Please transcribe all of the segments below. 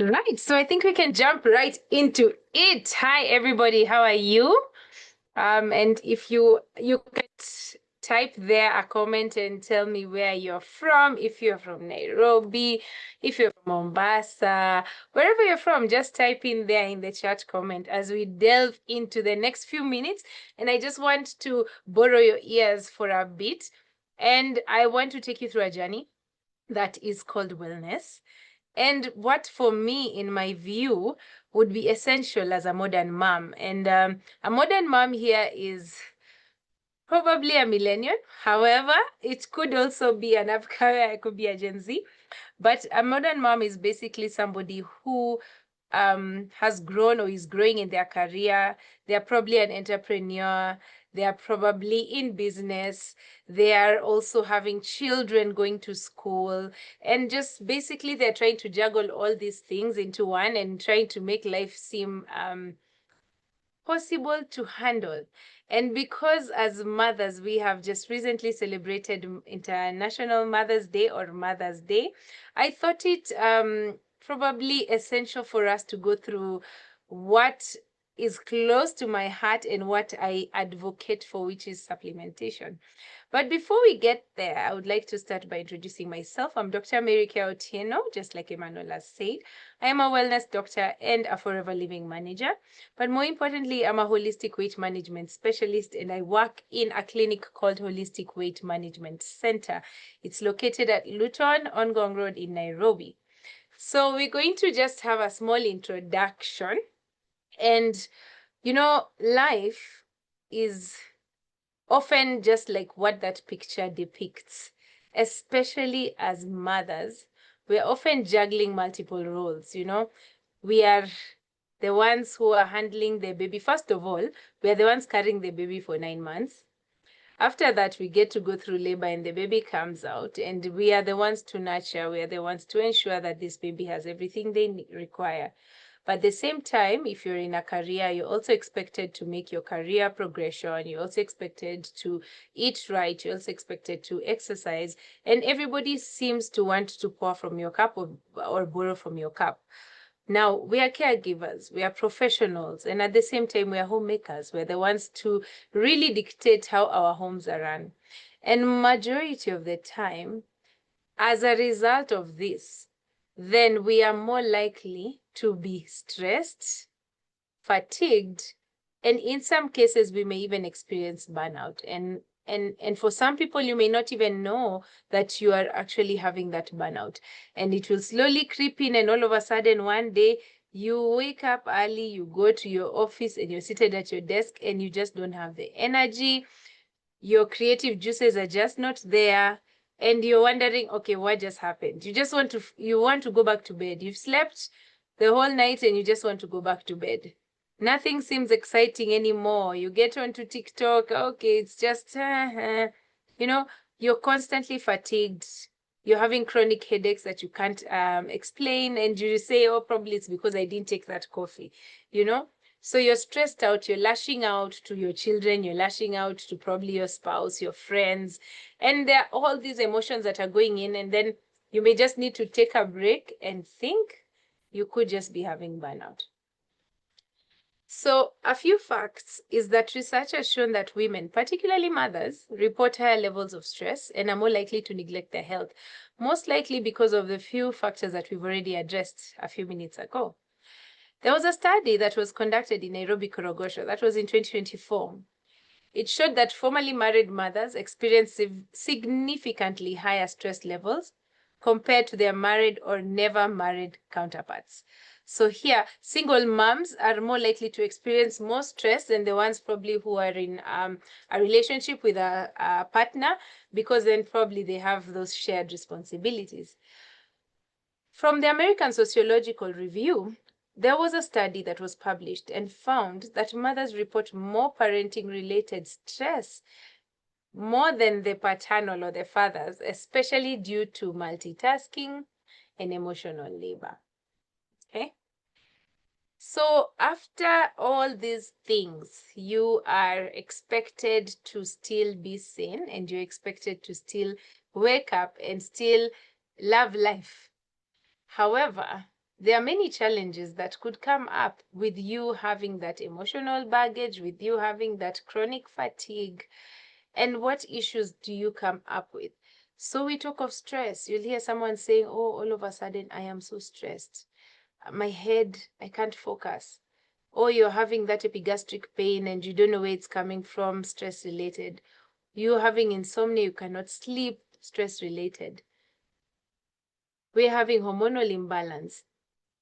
Right, so I think we can jump right into it. Hi, everybody. How are you? And if you could type there a comment and tell me where you're from. If you're from Nairobi, if you're from Mombasa, wherever you're from, just type in there in the chat comment as we delve into the next few minutes. And I just want to borrow your ears for a bit, and I want to take you through a journey that is called wellness. And what for me, in my view, would be essential as a modern mom. And a modern mom here is probably a millennial. However, it could also be an upcomer, it could be a Gen Z. But a modern mom is basically somebody who has grown or is growing in their career. They're probably an entrepreneur. They are probably in business. They are also having children going to school. And just basically, they're trying to juggle all these things into one and trying to make life seem possible to handle. And because as mothers, we have just recently celebrated International Mother's Day or Mother's Day, I thought it probably essential for us to go through what is close to my heart and what I advocate for, which is supplementation. But before we get there, I would like to start by introducing myself. I'm Dr. Mary Keah, just like Emmanuel has said. I am a wellness doctor and a forever living manager. But more importantly, I'm a holistic weight management specialist, and I work in a clinic called Holistic Weight Management Center. It's located at Luton on Gong Road in Nairobi. So we're going to just have a small introduction. And, life is often just like what that picture depicts, especially as mothers. We're often juggling multiple roles. We are the ones who are handling the baby. First of all, we are the ones carrying the baby for 9 months. After that, we get to go through labor and the baby comes out, and we are the ones to nurture. We are the ones to ensure that this baby has everything they require. But at the same time, if you're in a career, you're also expected to make your career progression. You're also expected to eat right. You're also expected to exercise. And everybody seems to want to pour from your cup or borrow from your cup. Now, we are caregivers, we are professionals, and at the same time, we are homemakers. We're the ones to really dictate how our homes are run. And majority of the time, as a result of this, then we are more likely to be stressed, fatigued, and in some cases, we may even experience burnout. And for some people, you may not even know that you are actually having that burnout. And it will slowly creep in, and all of a sudden, one day, you wake up early, you go to your office, and you're seated at your desk, and you just don't have the energy. Your creative juices are just not there. And you're wondering, okay, what just happened? You want to go back to bed. You've slept the whole night and you just want to go back to bed. Nothing seems exciting anymore. You get onto TikTok. Okay, it's just, you're constantly fatigued. You're having chronic headaches that you can't explain. And you say, oh, probably it's because I didn't take that coffee, So you're stressed out, you're lashing out to your children, you're lashing out to probably your spouse, your friends, and there are all these emotions that are going in, and then you may just need to take a break and think. You could just be having burnout. So a few facts is that research has shown that women, particularly mothers, report higher levels of stress and are more likely to neglect their health, most likely because of the few factors that we've already addressed a few minutes ago. There was a study that was conducted in Nairobi, Korogosho, that was in 2024. It showed that formerly married mothers experience significantly higher stress levels compared to their married or never married counterparts. So here, single moms are more likely to experience more stress than the ones probably who are in a relationship with a partner, because then probably they have those shared responsibilities. From the American Sociological Review, there was a study that was published and found that mothers report more parenting-related stress more than the paternal or the fathers, especially due to multitasking and emotional labor. Okay? So after all these things, you are expected to still be sane, and you're expected to still wake up and still love life. However, there are many challenges that could come up with you having that emotional baggage, with you having that chronic fatigue. And what issues do you come up with? So we talk of stress. You'll hear someone saying, oh, all of a sudden I am so stressed. My head, I can't focus. Or you're having that epigastric pain and you don't know where it's coming from, stress related. You're having insomnia, you cannot sleep, stress related. We're having hormonal imbalance.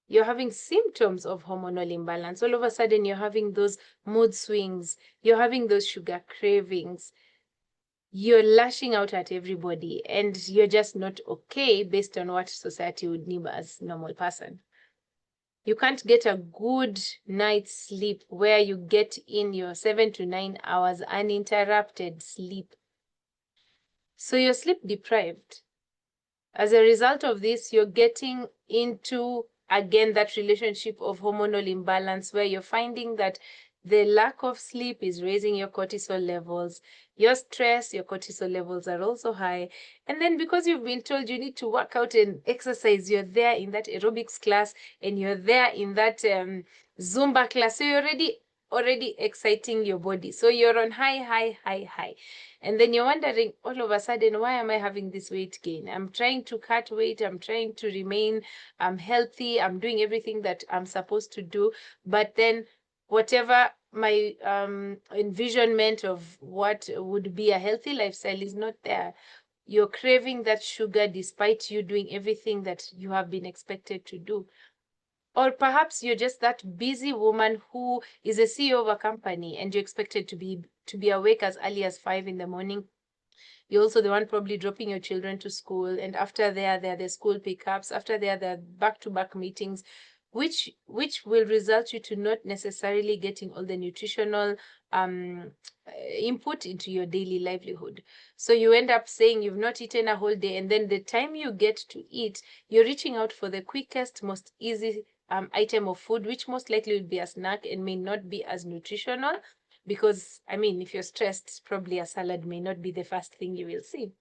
You're having symptoms of hormonal imbalance. All of a sudden, you're having those mood swings. You're having those sugar cravings. You're lashing out at everybody, and you're just not okay based on what society would deem as normal person. You can't get a good night's sleep where you get in your 7 to 9 hours uninterrupted sleep. So you're sleep deprived. As a result of this, you're getting into, again, that relationship of hormonal imbalance where you're finding that the lack of sleep is raising your cortisol levels. Your stress, your cortisol levels are also high. And then because you've been told you need to work out and exercise, you're there in that aerobics class and you're there in that Zumba class. So you're already exciting your body. So you're on high. And then you're wondering all of a sudden, why am I having this weight gain? I'm trying to cut weight. I'm trying to remain healthy. I'm doing everything that I'm supposed to do. But then whatever my envisionment of what would be a healthy lifestyle is not there. You're craving that sugar despite you doing everything that you have been expected to do. Or perhaps you're just that busy woman who is a CEO of a company and you're expected to be awake as early as 5 in the morning. You're also the one probably dropping your children to school. And after there are the school pickups. After there are back-to-back meetings, which will result you to not necessarily getting all the nutritional input into your daily livelihood. So you end up saying you've not eaten a whole day, and then the time you get to eat, you're reaching out for the quickest, most easy item of food, which most likely will be a snack and may not be as nutritional. Because, I mean, if you're stressed, probably a salad may not be the first thing you will see.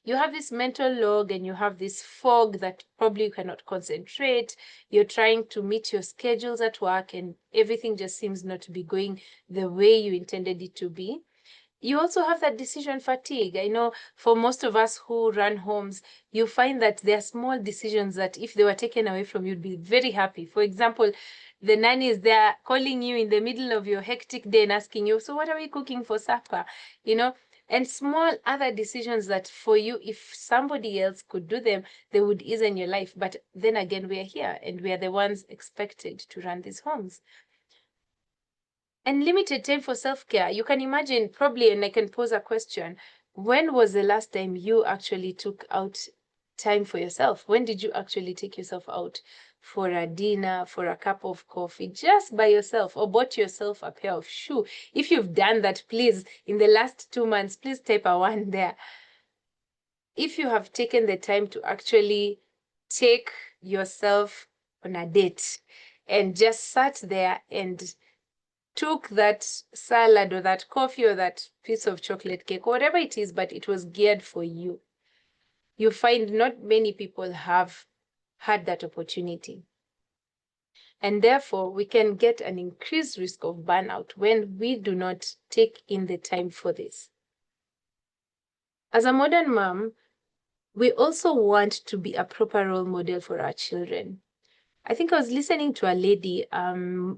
You have this mental log and you have this fog that probably you cannot concentrate. You're trying to meet your schedules at work and everything just seems not to be going the way you intended it to be. You also have that decision fatigue. I know for most of us who run homes, you find that there are small decisions that if they were taken away from you, you'd be very happy. For example, the nanny is there calling you in the middle of your hectic day and asking you, so what are we cooking for supper? You know, and small other decisions that for you, if somebody else could do them, they would ease in your life. But then again, we are here and we are the ones expected to run these homes. And limited time for self-care. You can imagine probably, and I can pose a question, when was the last time you actually took out time for yourself? When did you actually take yourself out for a dinner, for a cup of coffee, just by yourself, or bought yourself a pair of shoes? If you've done that, please, in the last 2 months, please type a 1 there. If you have taken the time to actually take yourself on a date and just sat there and took that salad or that coffee or that piece of chocolate cake, whatever it is, but it was geared for you. You find not many people have had that opportunity. And therefore, we can get an increased risk of burnout when we do not take in the time for this. As a modern mom, we also want to be a proper role model for our children. I think I was listening to a lady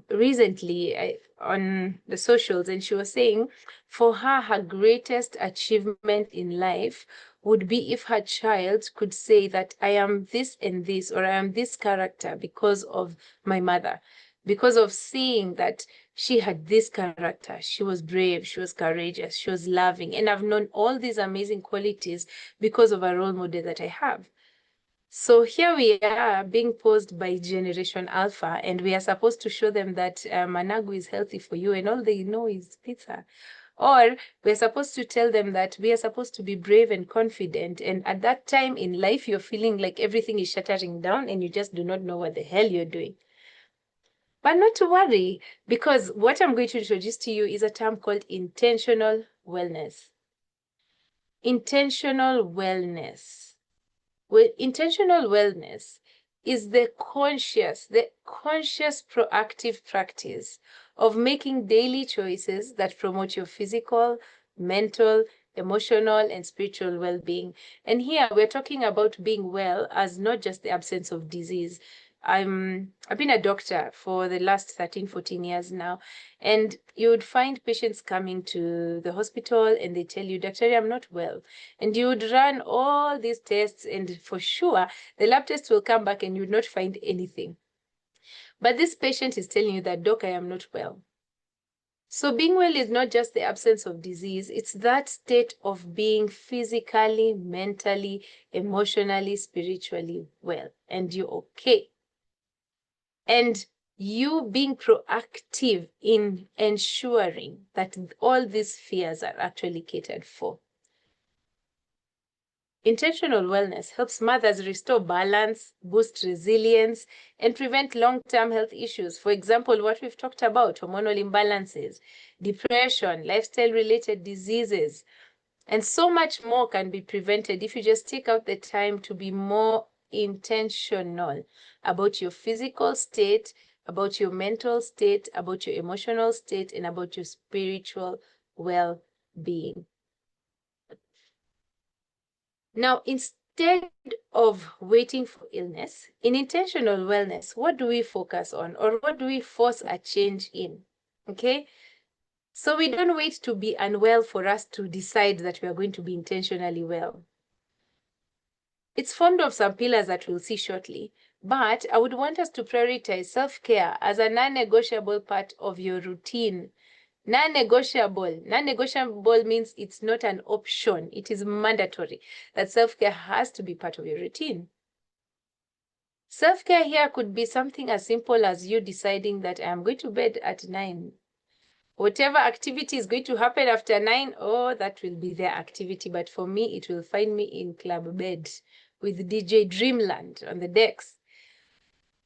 recently on the socials, and she was saying for her greatest achievement in life would be if her child could say that I am this and this, or I am this character because of my mother, because of seeing that she had this character. She was brave, she was courageous, she was loving, and I've known all these amazing qualities because of a role model that I have. So here we are being posed by Generation Alpha, and we are supposed to show them that managu is healthy for you, and all they know is pizza. Or we're supposed to tell them that we are supposed to be brave and confident. And at that time in life, you're feeling like everything is shattering down and you just do not know what the hell you're doing. But not to worry, because what I'm going to introduce to you is a term called intentional wellness. Intentional wellness. Well, intentional wellness is the conscious proactive practice of making daily choices that promote your physical, mental, emotional, and spiritual well-being. And here we're talking about being well as not just the absence of disease. I've been a doctor for the last 13, 14 years now, and you would find patients coming to the hospital and they tell you, Doctor, I'm not well. And you would run all these tests, and for sure, the lab test will come back and you would not find anything. But this patient is telling you that, Doc, I am not well. So being well is not just the absence of disease, it's that state of being physically, mentally, emotionally, spiritually well, and you're okay. And you being proactive in ensuring that all these fears are actually catered for. Intentional wellness helps mothers restore balance, boost resilience, and prevent long-term health issues. For example, what we've talked about, hormonal imbalances, depression, lifestyle-related diseases, and so much more can be prevented if you just take out the time to be more intentional about your physical state, about your mental state, about your emotional state, and about your spiritual well-being. Now, instead of waiting for illness, in intentional wellness, what do we focus on, or what do we force a change in? Okay? So we don't wait to be unwell for us to decide that we are going to be intentionally well. It's formed of some pillars that we'll see shortly, but I would want us to prioritize self-care as a non-negotiable part of your routine. Non-negotiable. Non-negotiable means it's not an option. It is mandatory that self-care has to be part of your routine. Self-care here could be something as simple as you deciding that I'm going to bed at 9. Whatever activity is going to happen after 9, oh, that will be their activity. But for me, it will find me in club bed with DJ Dreamland on the decks.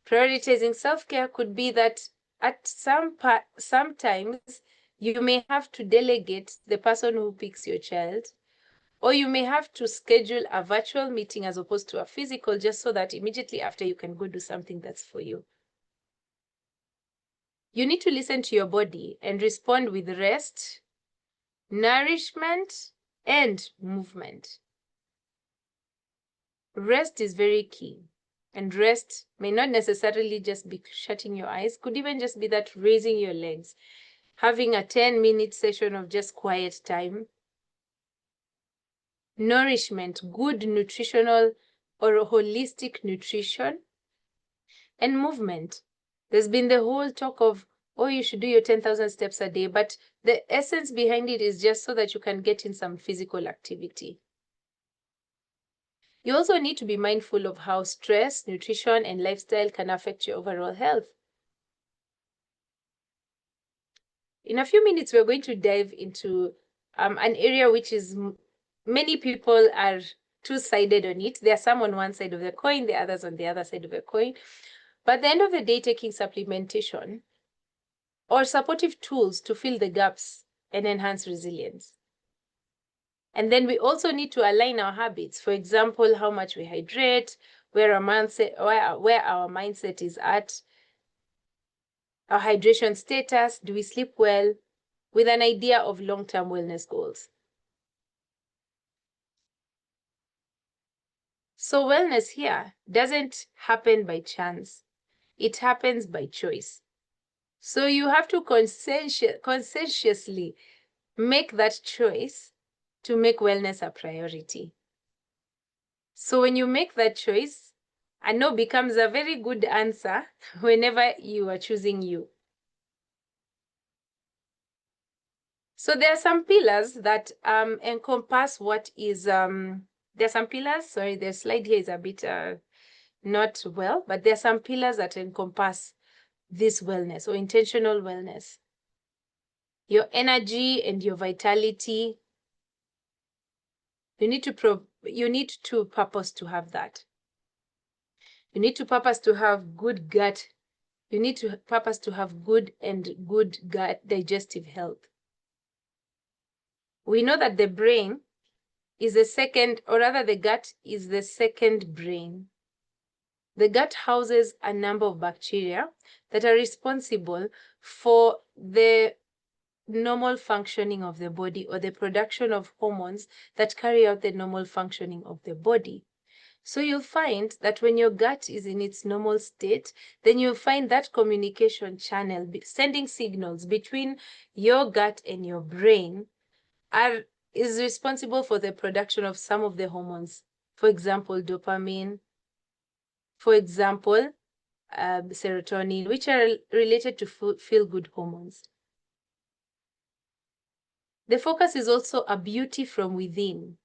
Prioritizing self-care could be that at sometimes you may have to delegate the person who picks your child, or you may have to schedule a virtual meeting as opposed to a physical, just so that immediately after you can go do something that's for you. You need to listen to your body and respond with rest, nourishment, and movement. Rest is very key. And rest may not necessarily just be shutting your eyes, could even just be that raising your legs, having a 10-minute session of just quiet time. Nourishment, good nutritional or holistic nutrition, and movement. There's been the whole talk of, oh, you should do your 10,000 steps a day, but the essence behind it is just so that you can get in some physical activity. You also need to be mindful of how stress, nutrition, and lifestyle can affect your overall health. In a few minutes, we're going to dive into an area which is many people are two-sided on it. There are some on one side of the coin, the others on the other side of the coin. But at the end of the day, taking supplementation or supportive tools to fill the gaps and enhance resilience. And then we also need to align our habits. For example, how much we hydrate, where our mindset is at, our hydration status, do we sleep well, with an idea of long-term wellness goals. So wellness here doesn't happen by chance. It happens by choice. So you have to conscientiously make that choice to make wellness a priority. So when you make that choice, a no becomes a very good answer whenever you are choosing you. So there are some pillars that encompass what is, there are some pillars, sorry, the slide here is a bit not well, but there are some pillars that encompass this wellness or intentional wellness. Your energy and your vitality, you need to purpose to have that. You need to purpose to have good gut. You need to purpose to have good gut digestive health. We know that the brain is the second, or rather the gut is the second brain. The gut houses a number of bacteria that are responsible for the normal functioning of the body, or the production of hormones that carry out the normal functioning of the body. So you'll find that when your gut is in its normal state, then you'll find that communication channel sending signals between your gut and your brain is responsible for the production of some of the hormones. For example, dopamine, for example, serotonin, which are related to feel-good hormones. The focus is also a beauty from within.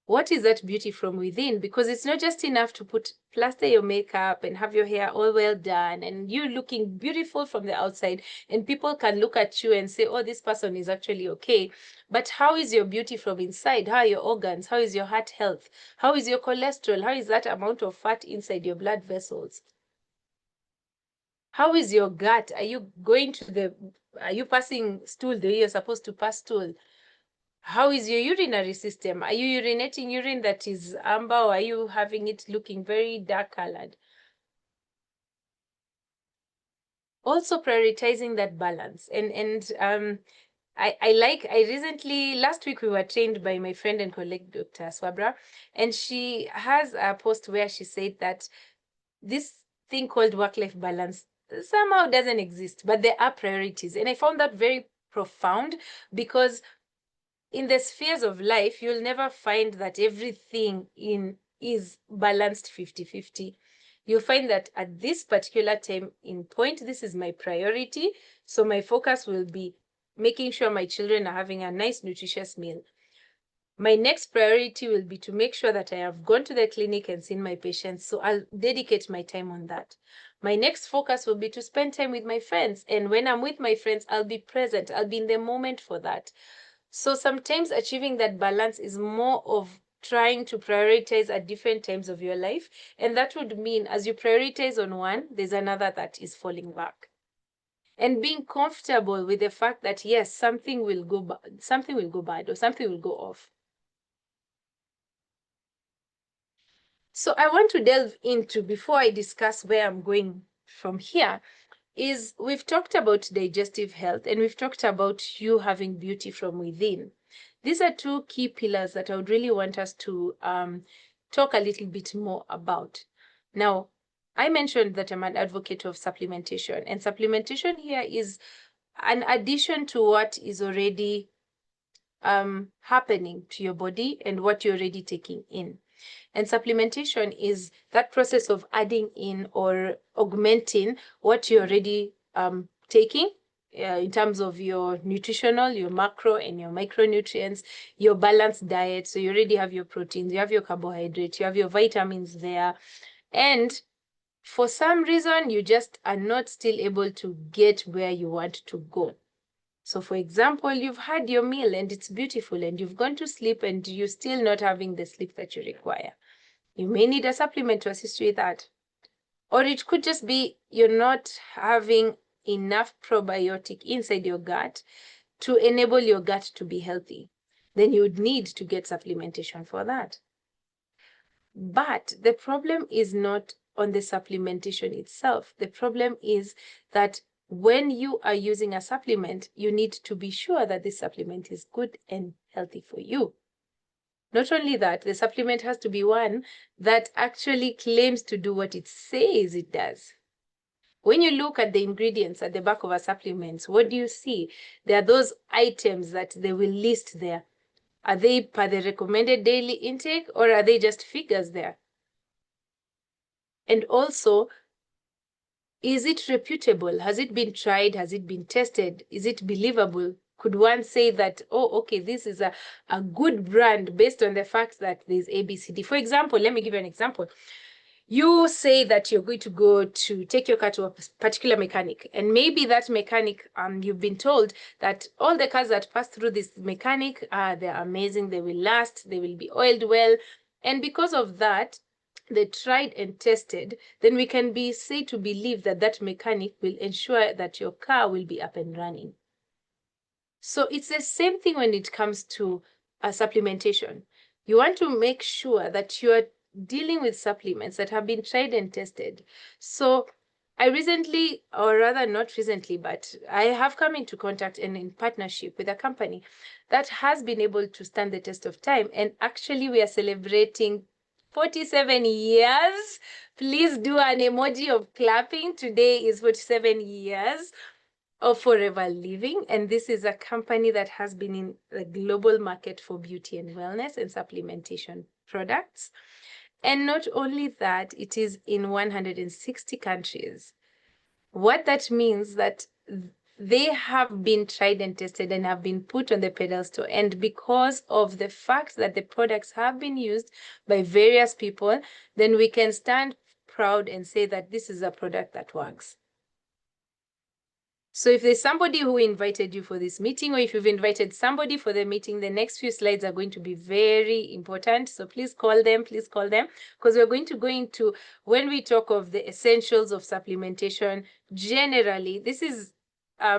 What is that beauty from within? Because it's not just enough to plaster your makeup and have your hair all well done and you looking beautiful from the outside, and people can look at you and say, oh, this person is actually okay. But how is your beauty from inside? How are your organs? How is your heart health? How is your cholesterol? How is that amount of fat inside your blood vessels? How is your gut? Are you passing stool the way you're supposed to pass stool? How is your urinary system? Are you urinating urine that is amber, or are you having it looking very dark colored? Also prioritizing that balance. Last week we were trained by my friend and colleague, Dr. Swabra, and she has a post where she said that this thing called work-life balance somehow doesn't exist, but there are priorities. And I found that very profound, because in the spheres of life, you'll never find that everything is balanced 50-50. You'll find that at this particular time in point, this is my priority. So my focus will be making sure my children are having a nice, nutritious meal. My next priority will be to make sure that I have gone to the clinic and seen my patients. So I'll dedicate my time on that. My next focus will be to spend time with my friends. And when I'm with my friends, I'll be present. I'll be in the moment for that. So sometimes achieving that balance is more of trying to prioritize at different times of your life. And that would mean as you prioritize on one, there's another that is falling back. And being comfortable with the fact that, yes, something will go bad, or something will go off. So I want to delve into, before I discuss where I'm going from here, is we've talked about digestive health and we've talked about you having beauty from within. These are two key pillars that I would really want us to talk a little bit more about. Now, I mentioned that I'm an advocate of supplementation, and supplementation here is an addition to what is already happening to your body and what you're already taking in. And supplementation is that process of adding in or augmenting what you're already taking in terms of your nutritional, your macro and your micronutrients, your balanced diet. So you already have your proteins, you have your carbohydrates, you have your vitamins there. And for some reason, you just are not still able to get where you want to go. So for example, you've had your meal and it's beautiful and you've gone to sleep and you're still not having the sleep that you require. You may need a supplement to assist you with that. Or it could just be you're not having enough probiotic inside your gut to enable your gut to be healthy. Then you would need to get supplementation for that. But the problem is not on the supplementation itself. The problem is that when you are using a supplement, you need to be sure that this supplement is good and healthy for you. Not only that, the supplement has to be one that actually claims to do what it says it does. When you look at the ingredients at the back of a supplement, what do you see? There are those items that they will list there. Are they per the recommended daily intake, or are they just figures there? And also, is it reputable? Has it been tried? Has it been tested? Is it believable? Could one say that, oh, okay, this is a good brand based on the fact that there's ABCD? For example, let me give you an example. You say that you're going to go to take your car to a particular mechanic, and maybe that mechanic, you've been told that all the cars that pass through this mechanic, they're amazing, they will last, they will be oiled well. And because of that, they tried and tested, then we can be said to believe that that mechanic will ensure that your car will be up and running. So it's the same thing when it comes to supplementation. You want to make sure that you're dealing with supplements that have been tried and tested. So I recently, or rather not recently, but I have come into contact and in partnership with a company that has been able to stand the test of time. And actually, we are celebrating 47 years. Please do an emoji of clapping. Today is 47 years of Forever Living. And this is a company that has been in the global market for beauty and wellness and supplementation products. And not only that, it is in 160 countries. What that means that they have been tried and tested and have been put on the pedestal. And because of the fact that the products have been used by various people, then we can stand proud and say that this is a product that works. So if there's somebody who invited you for this meeting, or if you've invited somebody for the meeting, the next few slides are going to be very important. So please call them, because we're going to go into, when we talk of the essentials of supplementation, generally, this is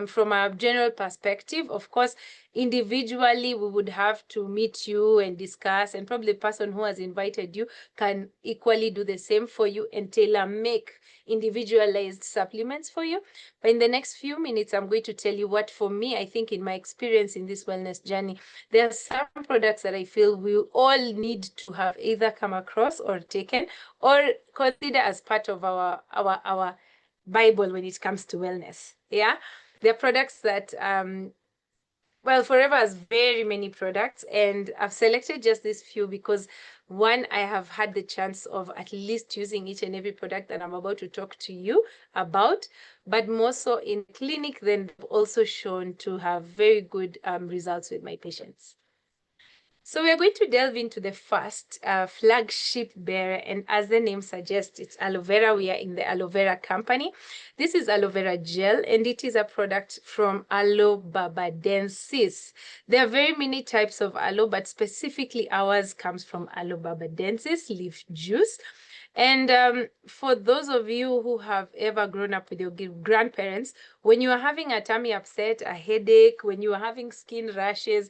from a general perspective. Of course, individually, we would have to meet you and discuss, and probably the person who has invited you can equally do the same for you and tailor make individualized supplements for you. But in the next few minutes, I'm going to tell you what, for me, I think in my experience in this wellness journey, there are some products that I feel we all need to have either come across or taken or consider as part of our Bible when it comes to wellness. Yeah, there are products that well, Forever has very many products, and I've selected just these few because one, I have had the chance of at least using each and every product that I'm about to talk to you about, but more so in clinic, then they've also shown to have very good results with my patients. So we are going to delve into the first flagship bearer, and as the name suggests, it's aloe vera. We are in the aloe vera company. This is aloe vera gel, and it is a product from Aloe barbadensis. There are very many types of aloe, but specifically ours comes from Aloe barbadensis leaf juice. And for those of you who have ever grown up with your grandparents, when you are having a tummy upset, a headache, when you are having skin rashes,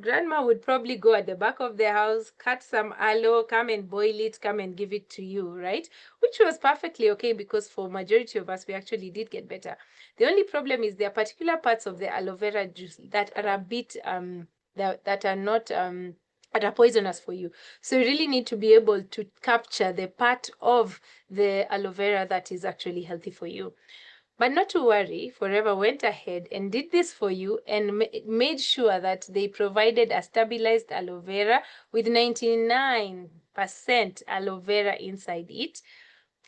Grandma would probably go at the back of the house, cut some aloe, come and boil it, come and give it to you, right? Which was perfectly okay because for majority of us, we actually did get better. The only problem is there are particular parts of the aloe vera juice that are a bit, that are not, that are poisonous for you. So you really need to be able to capture the part of the aloe vera that is actually healthy for you. But not to worry, Forever went ahead and did this for you and made sure that they provided a stabilized aloe vera with 99% aloe vera inside it.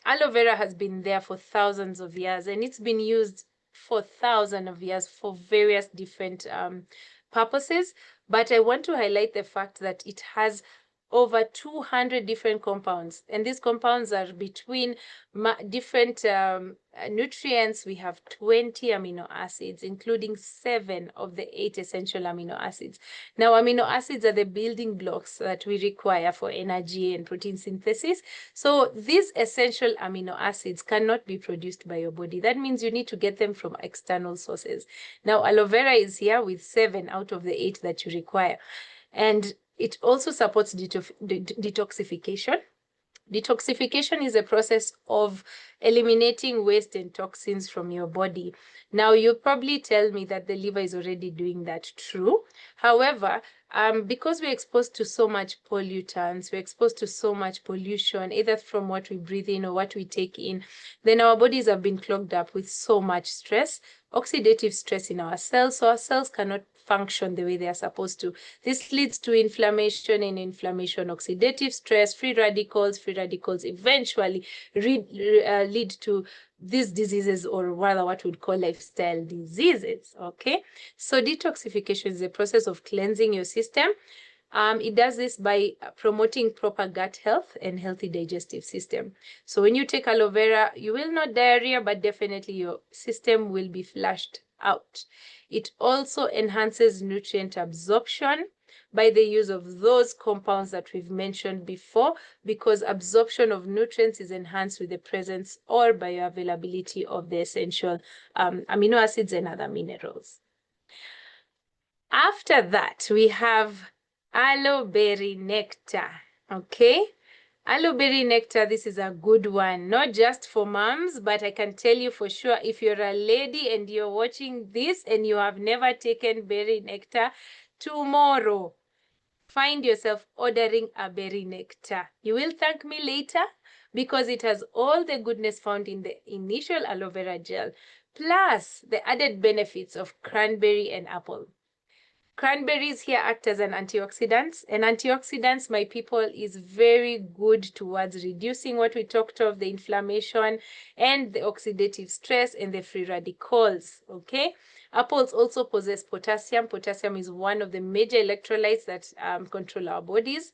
Aloe vera has been there for thousands of years, and it's been used for thousands of years for various different purposes. But I want to highlight the fact that it has over 200 different compounds, and these compounds are between different nutrients. We have 20 amino acids, including 7 of the 8 essential amino acids. Now, amino acids are the building blocks that we require for energy and protein synthesis. So these essential amino acids cannot be produced by your body. That means you need to get them from external sources. Now, aloe vera is here with 7 out of the 8 that you require. And it also supports detoxification. Detoxification is a process of eliminating waste and toxins from your body. Now, you'll probably tell me that the liver is already doing that. True. However, because we're exposed to so much pollutants, we're exposed to so much pollution, either from what we breathe in or what we take in, then our bodies have been clogged up with so much stress, oxidative stress in our cells, so our cells cannot function the way they are supposed to. This leads to inflammation, and inflammation, oxidative stress, free radicals eventually lead to these diseases, or rather what we'd call lifestyle diseases, okay? So detoxification is a process of cleansing your system. It does this by promoting proper gut health and healthy digestive system. So when you take aloe vera, you will not diarrhea, but definitely your system will be flushed out. It also enhances nutrient absorption by the use of those compounds that we've mentioned before, because absorption of nutrients is enhanced with the presence or bioavailability of the essential amino acids and other minerals. After that, we have aloe berry nectar, okay? Aloe berry nectar, this is a good one, not just for moms, but I can tell you for sure, if you're a lady and you're watching this and you have never taken berry nectar, tomorrow, find yourself ordering a berry nectar. You will thank me later because it has all the goodness found in the initial aloe vera gel, plus the added benefits of cranberry and apple. Cranberries here act as an antioxidant, and antioxidants, my people, is very good towards reducing what we talked of, the inflammation and the oxidative stress and the free radicals, okay? Apples also possess potassium. Potassium is one of the major electrolytes that control our bodies.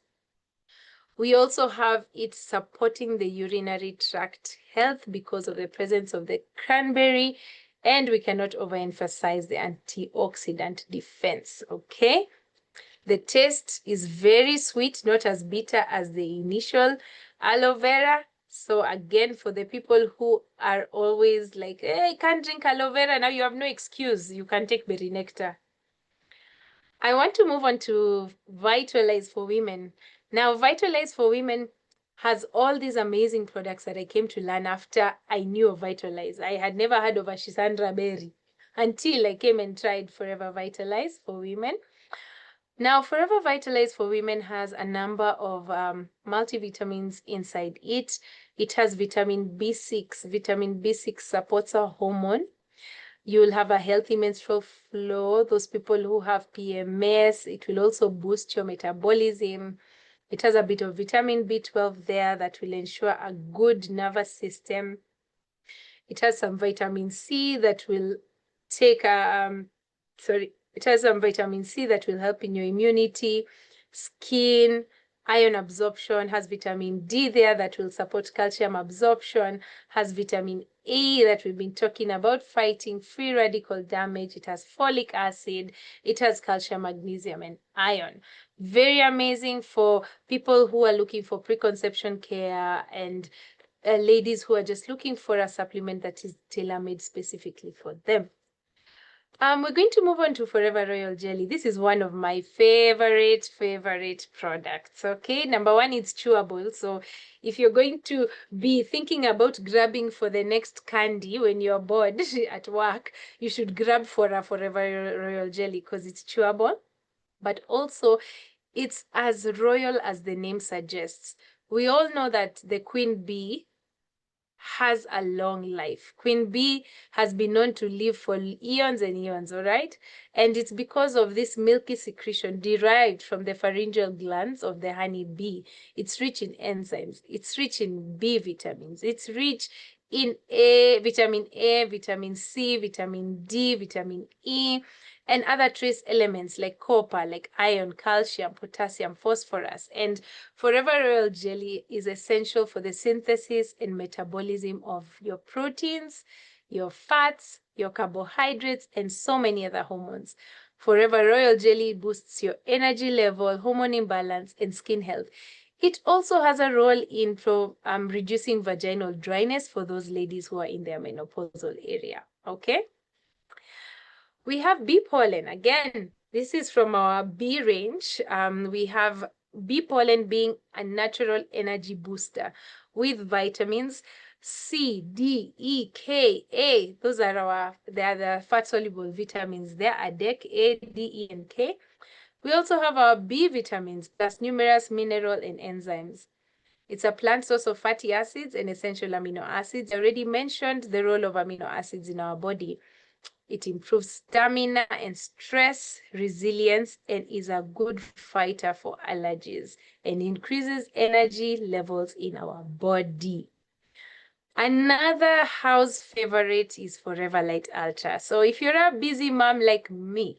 We also have it supporting the urinary tract health because of the presence of the cranberry, and we cannot overemphasize the antioxidant defense, okay? The taste is very sweet, not as bitter as the initial aloe vera. So again, for the people who are always like, hey, I can't drink aloe vera, now you have no excuse. You can take berry nectar. I want to move on to Vitalize for Women. Now, Vitalize for Women has all these amazing products that I came to learn after I knew of Vitalize. I had never heard of Ashisandra berry until I came and tried Forever Vitalize for Women. Now, Forever Vitalize for Women has a number of multivitamins inside it. It has vitamin B6. Vitamin B6 supports our hormone. You'll have a healthy menstrual flow. Those people who have PMS, it will also boost your metabolism. It has a bit of vitamin B12 there that will ensure a good nervous system. It has some vitamin C that will take it has some vitamin C that will help in your immunity, skin, iron absorption, has vitamin D there that will support calcium absorption, has vitamin A that we've been talking about, fighting free radical damage. It has folic acid, it has calcium, magnesium, and iron. Very amazing for people who are looking for preconception care and ladies who are just looking for a supplement that is tailor-made specifically for them. We're going to move on to Forever Royal Jelly. This is one of my favorite products, okay? Number one, it's chewable. So if you're going to be thinking about grabbing for the next candy when you're bored at work, you should grab for a Forever Royal Jelly because it's chewable. But also, it's as royal as the name suggests. We all know that the queen bee has a long life. Queen bee has been known to live for eons and eons, all right? And it's because of this milky secretion derived from the pharyngeal glands of the honey bee. It's rich in enzymes. It's rich in B vitamins. It's rich in vitamin A, vitamin C, vitamin D, vitamin E, and other trace elements like copper, like iron, calcium, potassium, phosphorus. And Forever Royal Jelly is essential for the synthesis and metabolism of your proteins, your fats, your carbohydrates, and so many other hormones. Forever Royal Jelly boosts your energy level, hormone imbalance, and skin health. It also has a role in reducing vaginal dryness for those ladies who are in their menopausal area, okay? We have bee pollen. Again, this is from our bee range. We have bee pollen being a natural energy booster with vitamins C, D, E, K, A. Those are the fat-soluble vitamins. There are DEC, A, D, E, and K. We also have our B vitamins plus numerous mineral and enzymes. It's a plant source of fatty acids and essential amino acids. I already mentioned the role of amino acids in our body. It improves stamina and stress resilience and is a good fighter for allergies and increases energy levels in our body. Another house favorite is Forever Light Ultra. So if you're a busy mom like me,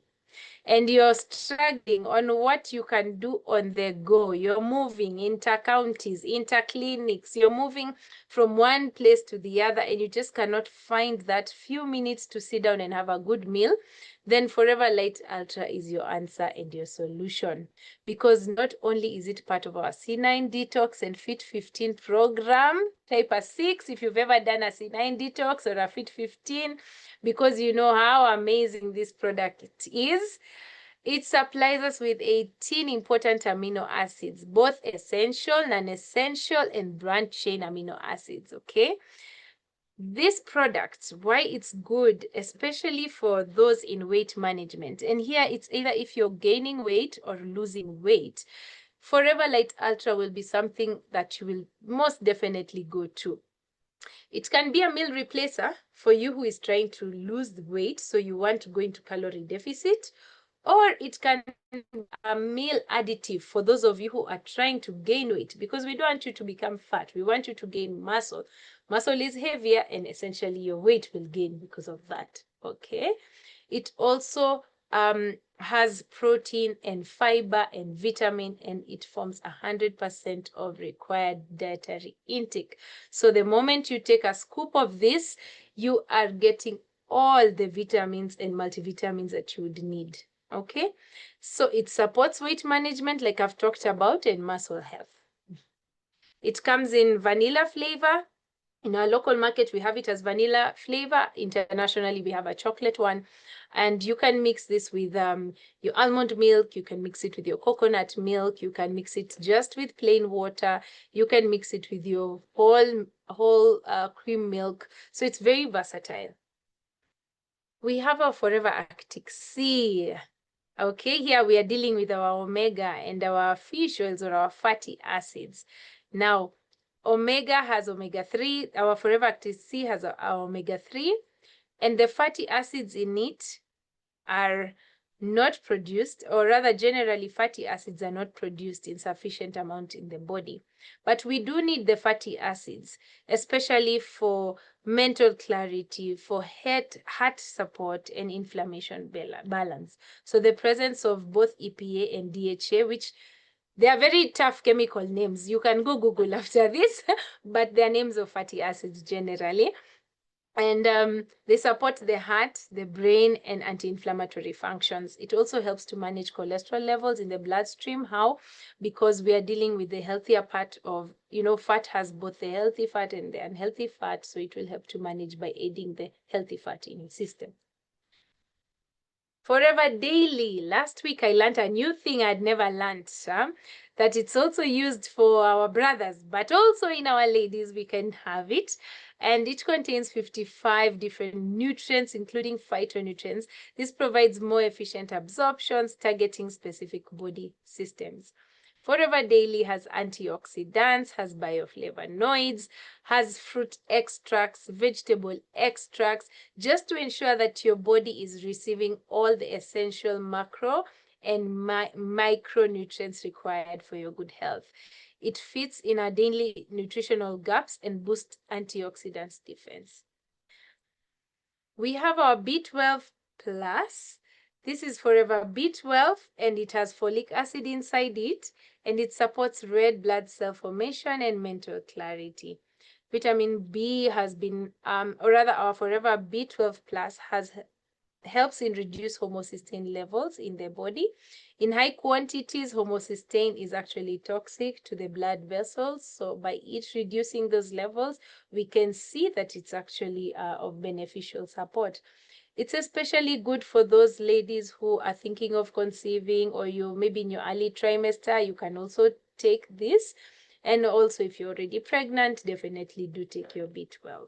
and you're struggling on what you can do on the go. You're moving inter-counties, inter-clinics. You're moving from one place to the other, and you just cannot find that few minutes to sit down and have a good meal. Then Forever Light Ultra is your answer and your solution. Because not only is it part of our C9 detox and Fit 15 program, type a 6, if you've ever done a C9 detox or a Fit 15, because you know how amazing this product is. It supplies us with 18 important amino acids, both essential, non-essential, and branch chain amino acids, okay? This product, why it's good, especially for those in weight management. And here it's either if you're gaining weight or losing weight. Forever Light Ultra will be something that you will most definitely go to. It can be a meal replacer for you who is trying to lose weight, so you want to go into calorie deficit, or it can be a meal additive for those of you who are trying to gain weight, because we don't want you to become fat. We want you to gain muscle. Muscle is heavier, and essentially your weight will gain because of that, okay? It also has protein and fiber and vitamin, and it forms 100% of required dietary intake. So the moment you take a scoop of this, you are getting all the vitamins and multivitamins that you would need, okay? So it supports weight management, like I've talked about, and muscle health. It comes in vanilla flavor. In our local market, we have it as vanilla flavor. Internationally, we have a chocolate one. And you can mix this with your almond milk. You can mix it with your coconut milk. You can mix it just with plain water. You can mix it with your whole cream milk. So it's very versatile. We have our Forever Arctic Sea. Okay, here we are dealing with our omega and our fish oils or our fatty acids. Now, omega has omega-3. Our Forever Active Sea has our omega-3. And the fatty acids in it are not produced, or rather generally fatty acids are not produced in sufficient amount in the body. But we do need the fatty acids, especially for mental clarity, for heart support, and inflammation balance. So the presence of both EPA and DHA, which they are very tough chemical names. You can go Google after this, but they are names of fatty acids generally. And they support the heart, the brain, and anti-inflammatory functions. It also helps to manage cholesterol levels in the bloodstream. How? Because we are dealing with the healthier part of, fat has both the healthy fat and the unhealthy fat, so it will help to manage by aiding the healthy fat in your system. Forever Daily. Last week I learned a new thing I'd never learned, that it's also used for our brothers, but also in our ladies we can have it. And it contains 55 different nutrients, including phytonutrients. This provides more efficient absorptions, targeting specific body systems. Forever Daily has antioxidants, has bioflavonoids, has fruit extracts, vegetable extracts, just to ensure that your body is receiving all the essential macro and micronutrients required for your good health. It fits in our daily nutritional gaps and boosts antioxidants defense. We have our B12 plus. This is Forever B12, and it has folic acid inside it, and it supports red blood cell formation and mental clarity. Vitamin B has been, or rather our Forever B12 plus helps in reduce homocysteine levels in the body. In high quantities, homocysteine is actually toxic to the blood vessels. So by it reducing those levels, we can see that it's actually of beneficial support. It's especially good for those ladies who are thinking of conceiving, or you maybe in your early trimester, you can also take this. And also if you're already pregnant, definitely do take your B12.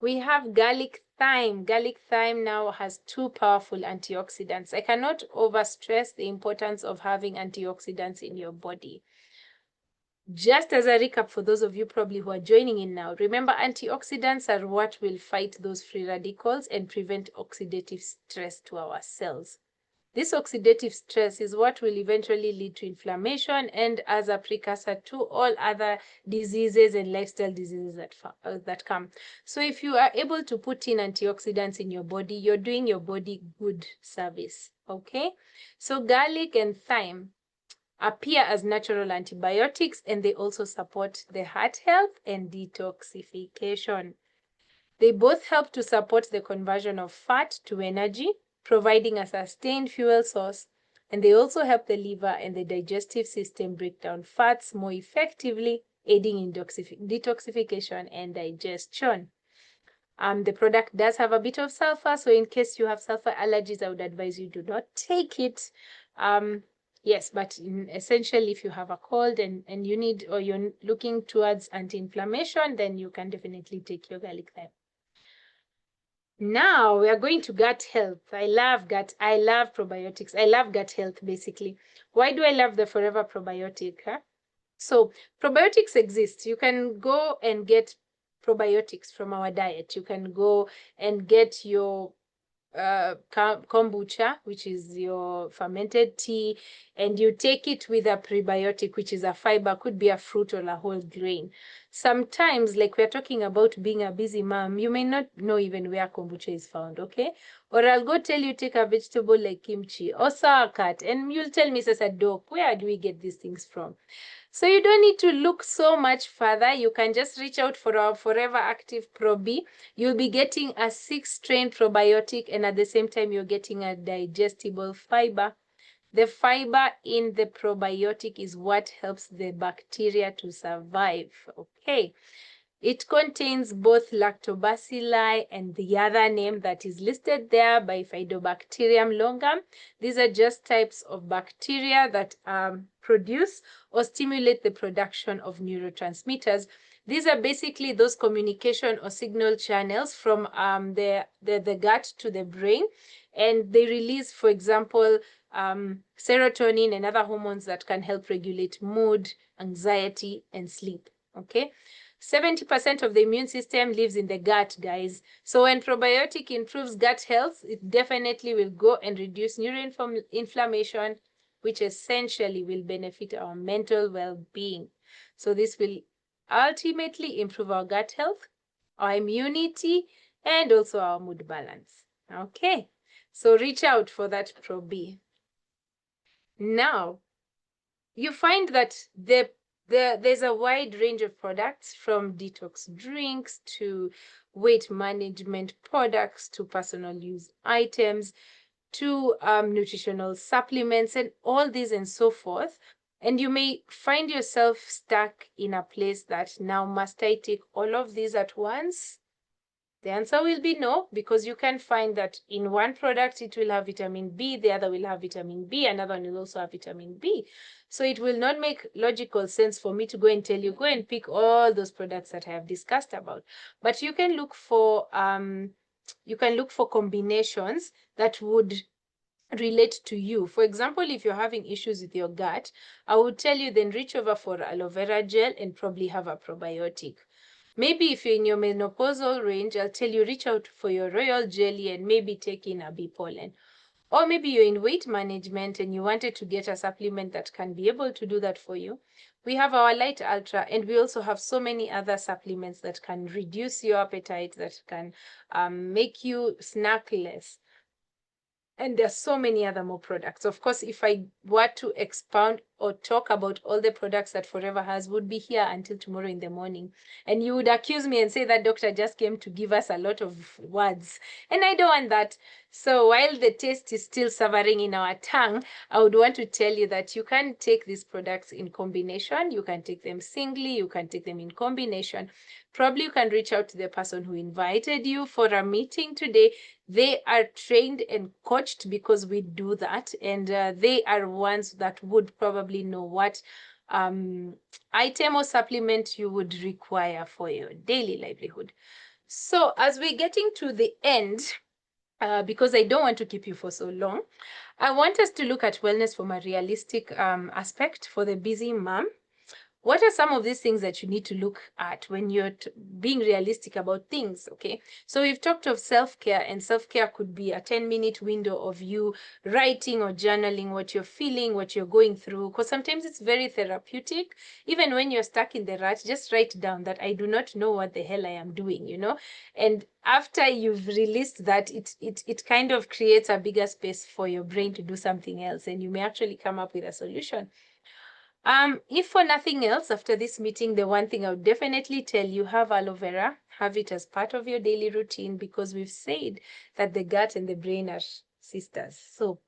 We have garlic thyme. Garlic thyme now has 2 powerful antioxidants. I cannot overstress the importance of having antioxidants in your body. Just as a recap for those of you probably who are joining in now, remember antioxidants are what will fight those free radicals and prevent oxidative stress to our cells. This oxidative stress is what will eventually lead to inflammation and as a precursor to all other diseases and lifestyle diseases that come. So if you are able to put in antioxidants in your body, you're doing your body good service, okay? So garlic and thyme appear as natural antibiotics, and they also support the heart health and detoxification. They both help to support the conversion of fat to energy, providing a sustained fuel source, and they also help the liver and the digestive system break down fats more effectively, aiding in detoxification and digestion. The product does have a bit of sulfur, so in case you have sulfur allergies, I would advise you do not take it. Yes, but essentially, if you have a cold and you need, or you're looking towards anti-inflammation, then you can definitely take your garlic thyme. Now we are going to gut health. I love probiotics. I love gut health, basically. Why do I love the Forever probiotic? So probiotics exist. You can go and get probiotics from our diet. You can go and get your kombucha, which is your fermented tea, and you take it with a prebiotic, which is a fiber, could be a fruit or a whole grain. Sometimes, like we're talking about being a busy mom, you may not know even where kombucha is found, okay? Or I'll go tell you, take a vegetable like kimchi or sauerkraut, and you'll tell me, Sasa Doc, where do we get these things from? So you don't need to look so much further. You can just reach out for our Forever Active Pro B. You'll be getting a 6-strain probiotic, and at the same time, you're getting a digestible fiber. The fiber in the probiotic is what helps the bacteria to survive, okay? It contains both lactobacilli and the other name that is listed there, Bifidobacterium longum. These are just types of bacteria that produce or stimulate the production of neurotransmitters. These are basically those communication or signal channels from the gut to the brain, and they release, for example, serotonin and other hormones that can help regulate mood, anxiety, and sleep, okay? 70% of the immune system lives in the gut, guys. So when probiotic improves gut health, it definitely will go and reduce neuroinflammation, which essentially will benefit our mental well-being. So this will ultimately improve our gut health, our immunity, and also our mood balance. Okay, so reach out for that Pro B. Now, you find that there's a wide range of products, from detox drinks to weight management products to personal use items to nutritional supplements and all these and so forth. And you may find yourself stuck in a place that, now must I take all of these at once? The answer will be no, because you can find that in one product it will have vitamin B, the other will have vitamin B, another one will also have vitamin B. So it will not make logical sense for me to go and tell you, go and pick all those products that I have discussed about. But you can look for combinations that would relate to you. For example, if you're having issues with your gut, I would tell you then reach over for aloe vera gel and probably have a probiotic. Maybe if you're in your menopausal range, I'll tell you reach out for your royal jelly and maybe take in a bee pollen. Or maybe you're in weight management and you wanted to get a supplement that can be able to do that for you. We have our Light Ultra, and we also have so many other supplements that can reduce your appetite, that can make you snack less. And there's so many other more products. Of course, if I were to expound or talk about all the products that Forever has, would be here until tomorrow in the morning. And you would accuse me and say that doctor just came to give us a lot of words. And I don't want that. So while the taste is still savoring in our tongue, I would want to tell you that you can take these products in combination. You can take them singly. You can take them in combination. Probably you can reach out to the person who invited you for a meeting today. They are trained and coached, because we do that, and they are ones that would probably know what item or supplement you would require for your daily livelihood. So as we're getting to the end, because I don't want to keep you for so long, I want us to look at wellness from a realistic aspect for the busy mom. What are some of these things that you need to look at when you're being realistic about things, okay? So we've talked of self-care, and self-care could be a 10-minute window of you writing or journaling what you're feeling, what you're going through, because sometimes it's very therapeutic. Even when you're stuck in the rut, just write down that I do not know what the hell I am doing, you know? And after you've released that, it kind of creates a bigger space for your brain to do something else, and you may actually come up with a solution. If for nothing else, after this meeting, the one thing I would definitely tell you, have aloe vera, have it as part of your daily routine, because we've said that the gut and the brain are sisters. So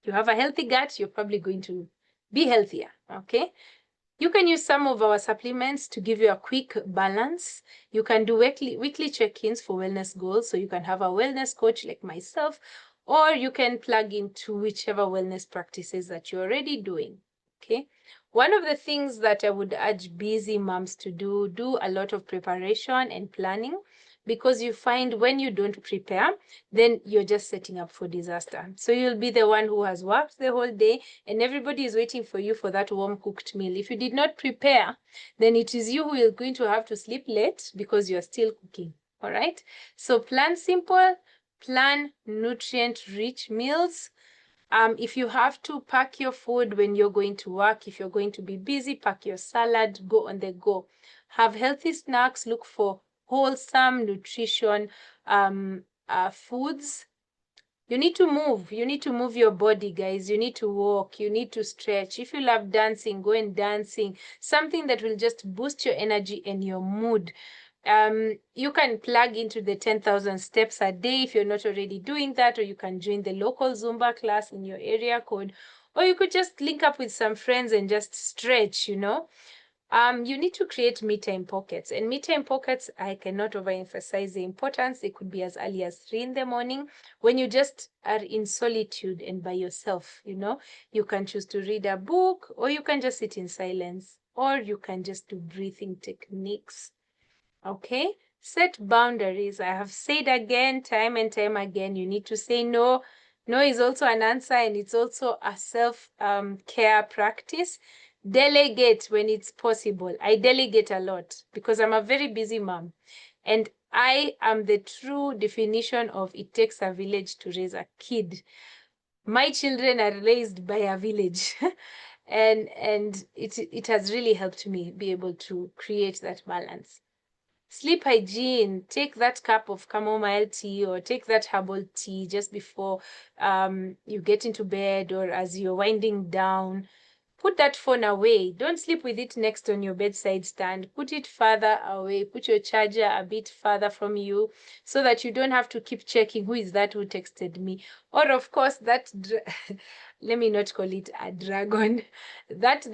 you have a healthy gut, you're probably going to be healthier, okay? You can use some of our supplements to give you a quick balance. You can do weekly check-ins for wellness goals. So you can have a wellness coach like myself, or you can plug into whichever wellness practices that you're already doing. Okay. One of the things that I would urge busy moms to do a lot of preparation and planning, because you find when you don't prepare, then you're just setting up for disaster. So you'll be the one who has worked the whole day and everybody is waiting for you for that warm cooked meal. If you did not prepare, then it is you who is going to have to sleep late because you're still cooking. All right. So plan simple, plan nutrient rich meals. If you have to pack your food when you're going to work, if you're going to be busy, pack your salad, go on the go. Have healthy snacks, look for wholesome nutrition foods. You need to move. You need to move your body, guys. You need to walk. You need to stretch. If you love dancing, go and dancing. Something that will just boost your energy and your mood. You can plug into the 10,000 steps a day if you're not already doing that, or you can join the local Zumba class in your area code, or you could just link up with some friends and just stretch, you know. You need to create me time pockets. And me time pockets, I cannot overemphasize the importance. They could be as early as 3 in the morning when you just are in solitude and by yourself, you know. You can choose to read a book, or you can just sit in silence, or you can just do breathing techniques. Okay? Set boundaries. I have said again, time and time again, you need to say no. No is also an answer, and it's also a self-care practice. Delegate when it's possible. I delegate a lot because I'm a very busy mom. And I am the true definition of it takes a village to raise a kid. My children are raised by a village. and it has really helped me be able to create that balance. Sleep hygiene, take that cup of chamomile tea or take that herbal tea just before you get into bed or as you're winding down. Put that phone away. Don't sleep with it next on your bedside stand. Put it further away. Put your charger a bit further from you so that you don't have to keep checking who is that who texted me. Or of course that let me not call it a dragon. That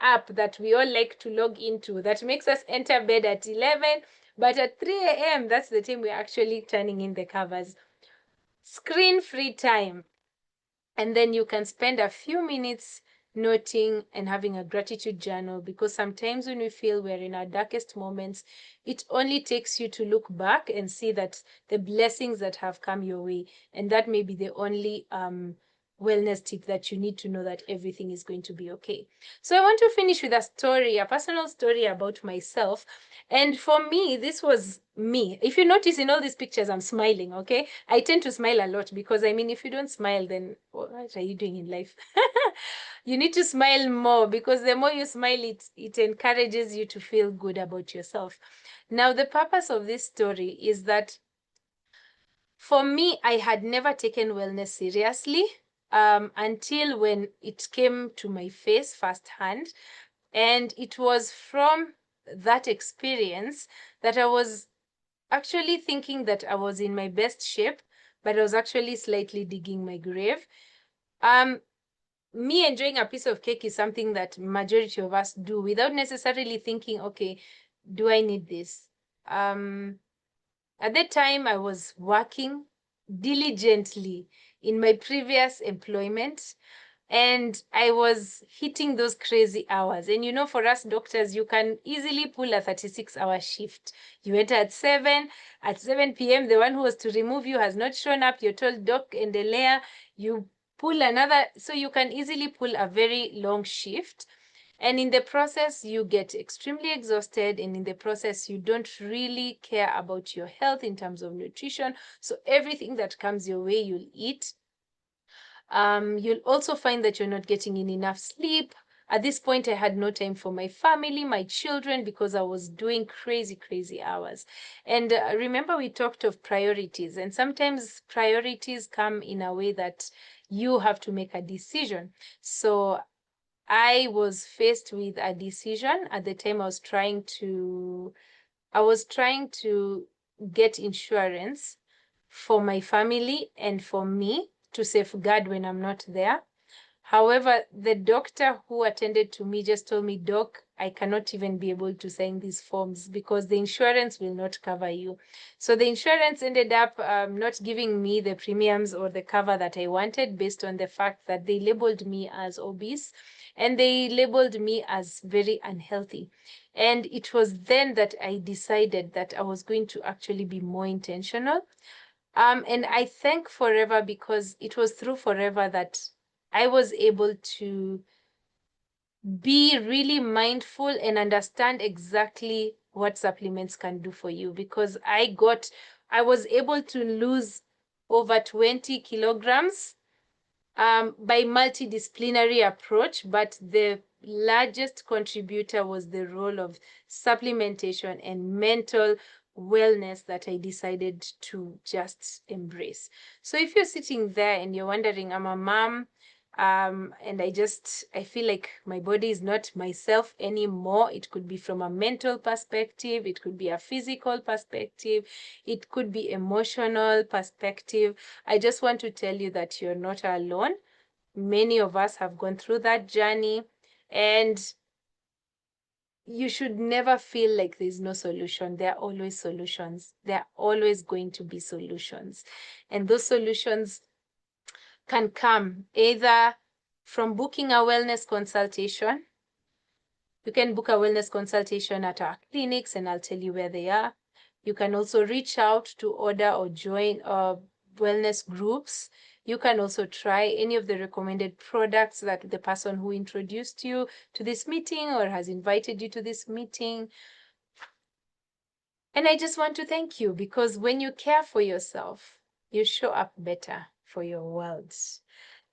app that we all like to log into that makes us enter bed at 11, but at 3 a.m. that's the time we're actually turning in the covers. Screen-free time. And then you can spend a few minutes noting and having a gratitude journal, because sometimes when we feel we're in our darkest moments, it only takes you to look back and see that the blessings that have come your way. And that may be the only wellness tip that you need to know that everything is going to be okay. So I want to finish with a story, a personal story about myself. And for me, this was me. If you notice in all these pictures, I'm smiling, okay? I tend to smile a lot because, I mean, if you don't smile, then what are you doing in life? You need to smile more, because the more you smile, it encourages you to feel good about yourself. Now, the purpose of this story is that for me, I had never taken wellness seriously until when it came to my face firsthand. And it was from that experience that I was actually thinking that I was in my best shape, but I was actually slightly digging my grave. Me enjoying a piece of cake is something that majority of us do without necessarily thinking, okay, do I need this? At that time, I was working diligently in my previous employment, and I was hitting those crazy hours. And you know, for us doctors, you can easily pull a 36-hour shift. You enter at 7, at 7 p.m., the one who was to remove you has not shown up. You're told, Doc Endelea, you pull another. So you can easily pull a very long shift. And in the process, you get extremely exhausted. And in the process, you don't really care about your health in terms of nutrition. So everything that comes your way, you'll eat. You'll also find that you're not getting in enough sleep. At this point, I had no time for my family, my children, because I was doing crazy, crazy hours. And remember, we talked of priorities, and sometimes priorities come in a way that you have to make a decision. So I was faced with a decision. At the time, I was trying to get insurance for my family and for me to safeguard when I'm not there. However, the doctor who attended to me just told me, Doc, I cannot even be able to sign these forms because the insurance will not cover you. So the insurance ended up not giving me the premiums or the cover that I wanted based on the fact that they labeled me as obese and they labeled me as very unhealthy. And it was then that I decided that I was going to actually be more intentional. And I thank Forever because it was through Forever that I was able to be really mindful and understand exactly what supplements can do for you, because I was able to lose over 20 kilograms by multidisciplinary approach, but the largest contributor was the role of supplementation and mental wellness that I decided to just embrace. So if you're sitting there and you're wondering, I'm a mom, and I feel like my body is not myself anymore. It could be from a mental perspective, it could be a physical perspective, it could be emotional perspective. I just want to tell you that you're not alone. Many of us have gone through that journey, and you should never feel like there's no solution. There are always solutions. There are always going to be solutions. And those solutions can come either from booking a wellness consultation. You can book a wellness consultation at our clinics, and I'll tell you where they are. You can also reach out to order or join wellness groups. You can also try any of the recommended products that the person who introduced you to this meeting or has invited you to this meeting. And I just want to thank you, because when you care for yourself, you show up better for your world.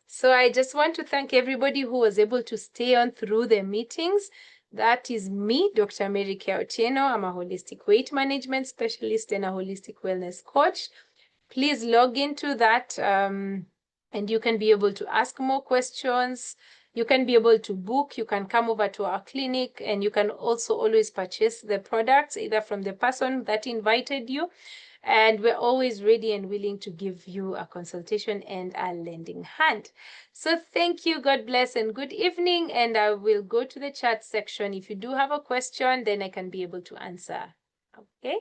So I just want to thank everybody who was able to stay on through the meetings. That is me, Dr. Mary Keah Otieno. I'm a holistic weight management specialist and a holistic wellness coach. Please log into that, and you can be able to ask more questions. You can be able to book. You can come over to our clinic, and you can also always purchase the products either from the person that invited you. And we're always ready and willing to give you a consultation and a lending hand. So thank you, God bless, and good evening. And I will go to the chat section. If you do have a question, then I can be able to answer. Okay?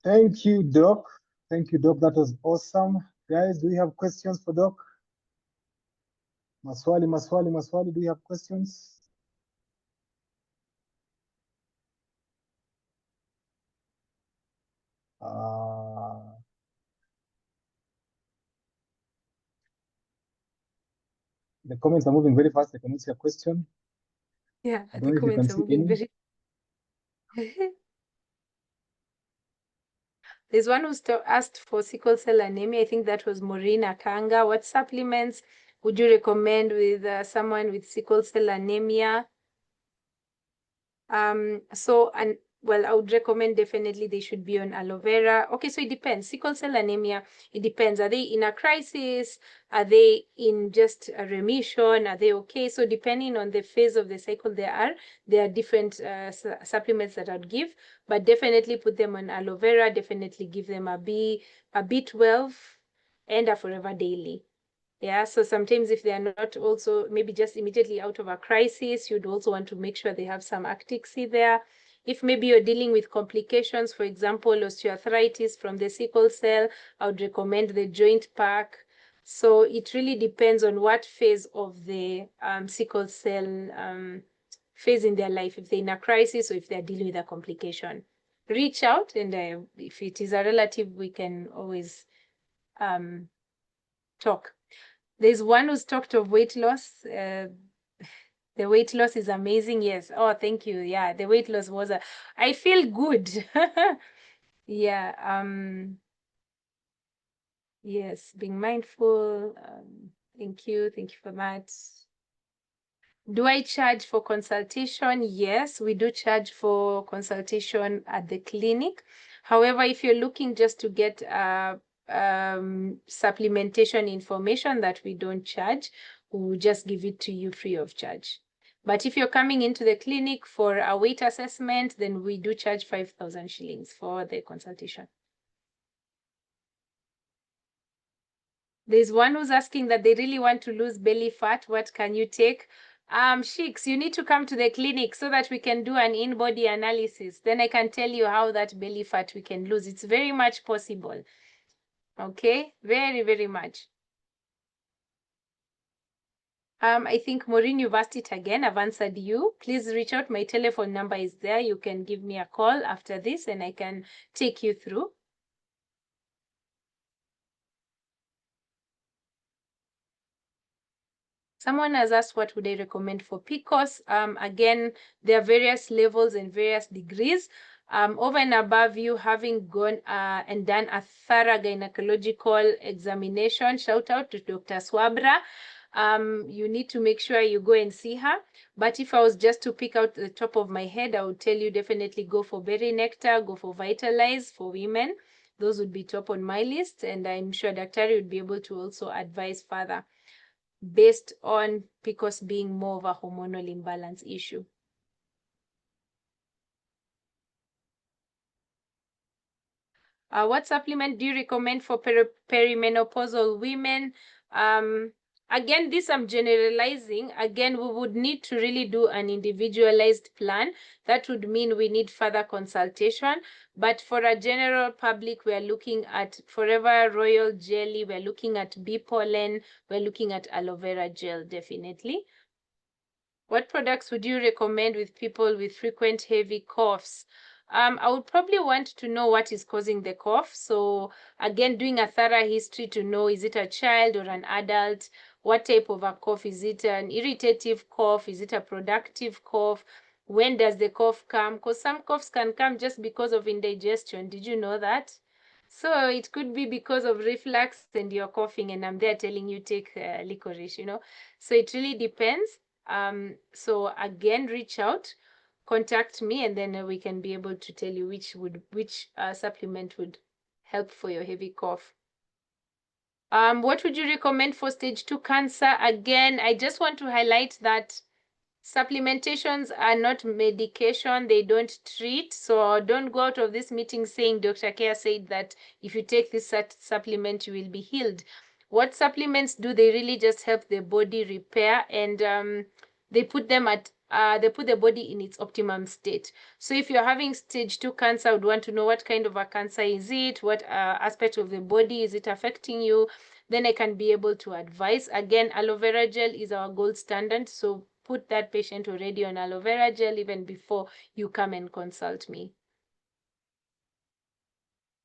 Thank you, Doc. Thank you, Doc. That was awesome. Guys, do you have questions for Doc? Maswali, maswali, maswali. Do you have questions? The comments are moving very fast. I cannot see a question. Yeah, I don't the know if you can comments are see moving any. very. There's one who asked for sickle cell anemia. I think that was Maureen Akanga. What supplements would you recommend with someone with sickle cell anemia? Well, I would recommend definitely they should be on aloe vera. Okay, so it depends. Sickle cell anemia, it depends. Are they in a crisis? Are they in just a remission? Are they okay? So depending on the phase of the cycle there are different supplements that I'd give, but definitely put them on aloe vera. Definitely give them a B12 and a Forever Daily. Yeah, so sometimes if they are not also maybe just immediately out of a crisis, you'd also want to make sure they have some Actic-C there. If maybe you're dealing with complications, for example, osteoarthritis from the sickle cell, I would recommend the joint pack. So it really depends on what phase of the sickle cell phase in their life, if they're in a crisis or if they're dealing with a complication. Reach out, and if it is a relative, we can always talk. There's one who's talked of weight loss. The weight loss is amazing. Yes. Oh, thank you. Yeah, the weight loss was I feel good. Yeah. Yes, being mindful. Thank you. Thank you for that. Do I charge for consultation? Yes, we do charge for consultation at the clinic. However, if you're looking just to get supplementation information that we don't charge, we'll just give it to you free of charge. But if you're coming into the clinic for a weight assessment, then we do charge 5,000 shillings for the consultation. There's one who's asking that they really want to lose belly fat. What can you take? Sheiks, you need to come to the clinic so that we can do an in-body analysis. Then I can tell you how that belly fat we can lose. It's very much possible. Okay, very, very much. I think Maureen, you've asked it again. I've answered you. Please reach out. My telephone number is there. You can give me a call after this and I can take you through. Someone has asked what would I recommend for PCOS. Again, there are various levels and various degrees. Over and above you having gone and done a thorough gynecological examination, shout out to Dr. Swabra. You need to make sure you go and see her. But if I was just to pick out the top of my head, I would tell you definitely go for Berry Nectar, go for Vitalize for women. Those would be top on my list. And I'm sure Dr. would be able to also advise further based on PCOS being more of a hormonal imbalance issue. What supplement do you recommend for perimenopausal women? Again, this I'm generalizing. Again, we would need to really do an individualized plan. That would mean we need further consultation. But for a general public, we are looking at Forever Royal Jelly, we're looking at bee pollen, we're looking at aloe vera gel, definitely. What products would you recommend with people with frequent heavy coughs? I would probably want to know what is causing the cough. So again, doing a thorough history to know, is it a child or an adult? What type of a cough? Is it an irritative cough? Is it a productive cough? When does the cough come? Because some coughs can come just because of indigestion. Did you know that? So it could be because of reflux and you're coughing and I'm there telling you take licorice, So it really depends. So again, reach out, contact me, and then we can be able to tell you which supplement would help for your heavy cough. What would you recommend for stage 2 cancer? Again, I just want to highlight that supplementations are not medication. They don't treat. So don't go out of this meeting saying Dr. Keah said that if you take this supplement, you will be healed. What supplements do? They really just help the body repair, and they put the body in its optimum state. So if you're having stage 2 cancer, I would want to know what kind of a cancer is it, what aspect of the body is it affecting you, then I can be able to advise. Again, aloe vera gel is our gold standard, so put that patient already on aloe vera gel even before you come and consult me.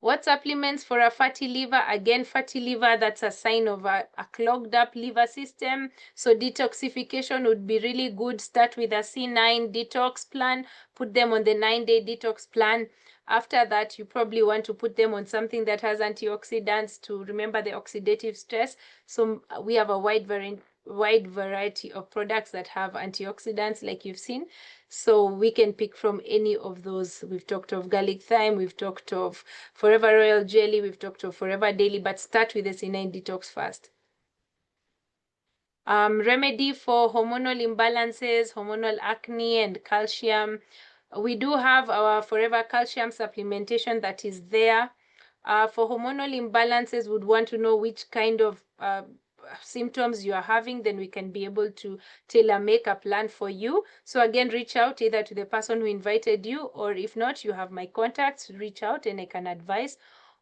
What supplements for a fatty liver? Again, fatty liver, that's a sign of a clogged up liver system. So detoxification would be really good. Start with a C9 detox plan. Put them on the 9-day detox plan. After that, you probably want to put them on something that has antioxidants to remember the oxidative stress. So we have a wide variety of products that have antioxidants like you've seen. So we can pick from any of those. We've talked of garlic thyme, we've talked of Forever Royal Jelly, we've talked of Forever Daily, but start with the C9 detox first. Remedy for hormonal imbalances, hormonal acne, and calcium. We do have our Forever Calcium supplementation that is there. For hormonal imbalances, would want to know which kind of symptoms you are having, then we can be able to tailor make a plan for you. So again, reach out either to the person who invited you, or if not, you have my contacts, reach out and I can advise.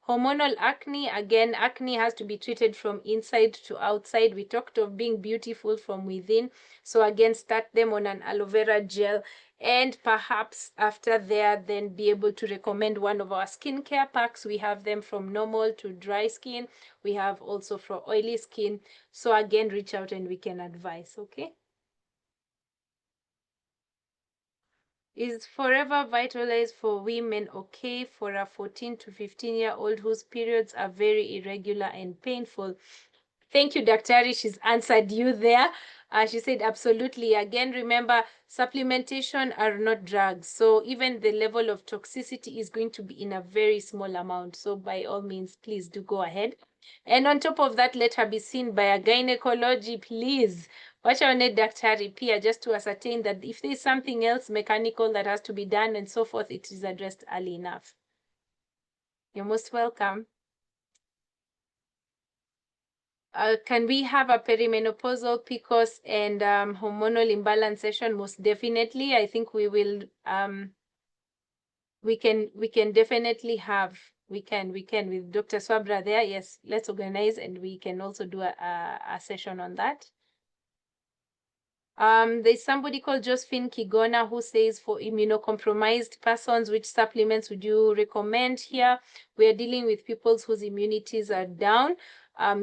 Hormonal acne, again, acne has to be treated from inside to outside. We talked of being beautiful from within. So again, start them on an aloe vera gel, and perhaps after there, then be able to recommend one of our skincare packs. We have them from normal to dry skin. We have also for oily skin. So again, reach out and we can advise, okay? Is Forever Vitalize for women okay for a 14 to 15-year-old whose periods are very irregular and painful? Thank you, Daktari. She's answered you there. She said absolutely. Again, remember, supplementation are not drugs. So even the level of toxicity is going to be in a very small amount. So by all means, please do go ahead. And on top of that, let her be seen by a gynecology, please. Wachaone daktari pia, just to ascertain that if there's something else mechanical that has to be done and so forth, it is addressed early enough. You're most welcome. Can we have a perimenopausal PCOS and hormonal imbalance session? Most definitely. I think we will. We can definitely have. We can with Dr. Swabra there. Yes, let's organize, and we can also do a session on that. There's somebody called Josephine Kigona who says, for immunocompromised persons, which supplements would you recommend here? We are dealing with people whose immunities are down.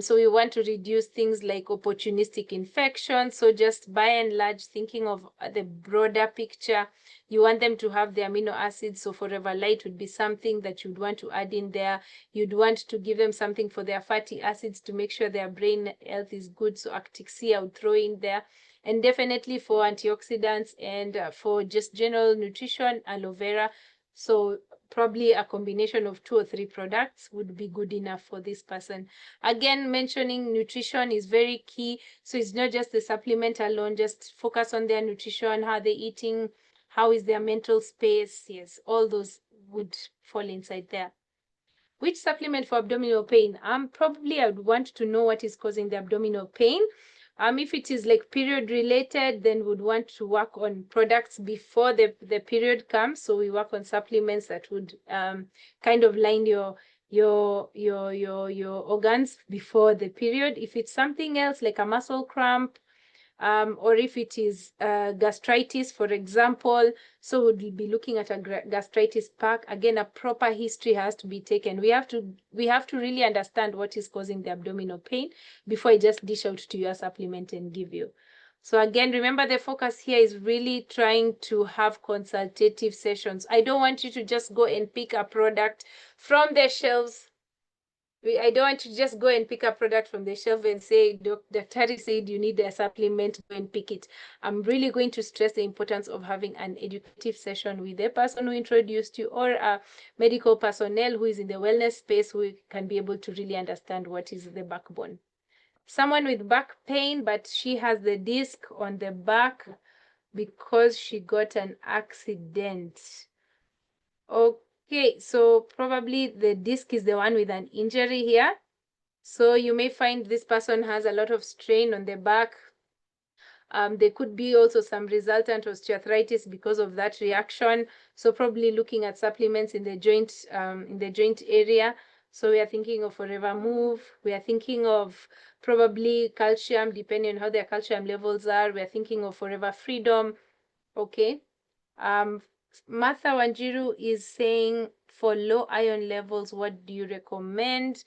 So we want to reduce things like opportunistic infection. So just by and large, thinking of the broader picture, you want them to have the amino acids. So Forever Light would be something that you'd want to add in there. You'd want to give them something for their fatty acids to make sure their brain health is good. So Actixia would throw in there. And definitely for antioxidants and for just general nutrition, aloe vera. So probably a combination of 2 or 3 products would be good enough for this person. Again, mentioning nutrition is very key. So it's not just the supplement alone, just focus on their nutrition, how they're eating, how is their mental space. Yes, all those would fall inside there. Which supplement for abdominal pain? Probably I would want to know what is causing the abdominal pain. If it is like period related, then would want to work on products before the period comes. So we work on supplements that would kind of line your organs before the period. If it's something else like a muscle cramp, or if it is gastritis, for example, so we'll be looking at a gastritis pack. Again, a proper history has to be taken. We have to really understand what is causing the abdominal pain before I just dish out to you a supplement and give you. So again, remember the focus here is really trying to have consultative sessions. I don't want you to just go and pick a product from the shelves. I don't want to just go and pick a product from the shelf and say, Dr. said you need a supplement, go and pick it. I'm really going to stress the importance of having an educative session with the person who introduced you or a medical personnel who is in the wellness space who can be able to really understand what is the backbone. Someone with back pain, but she has the disc on the back because she got an accident. Okay, so probably the disc is the one with an injury here. So you may find this person has a lot of strain on the back. There could be also some resultant osteoarthritis because of that reaction. So probably looking at supplements in the joint area. So we are thinking of Forever Move. We are thinking of probably calcium, depending on how their calcium levels are. We are thinking of Forever Freedom. Okay. Martha Wanjiru is saying, for low iron levels, what do you recommend?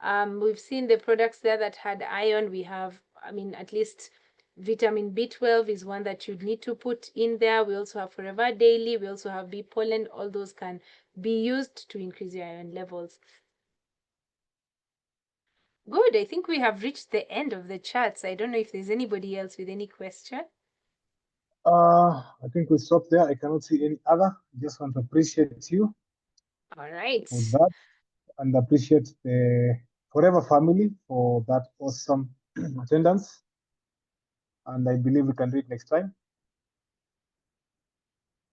We've seen the products there that had iron. We have, at least vitamin B12 is one that you'd need to put in there. We also have Forever Daily. We also have B pollen. All those can be used to increase your iron levels. Good. I think we have reached the end of the charts. I don't know if there's anybody else with any question. I think we'll stop there. I cannot see any other. Just want to appreciate you. All right. For that, and appreciate the Forever family for that awesome attendance. And I believe we can do it next time.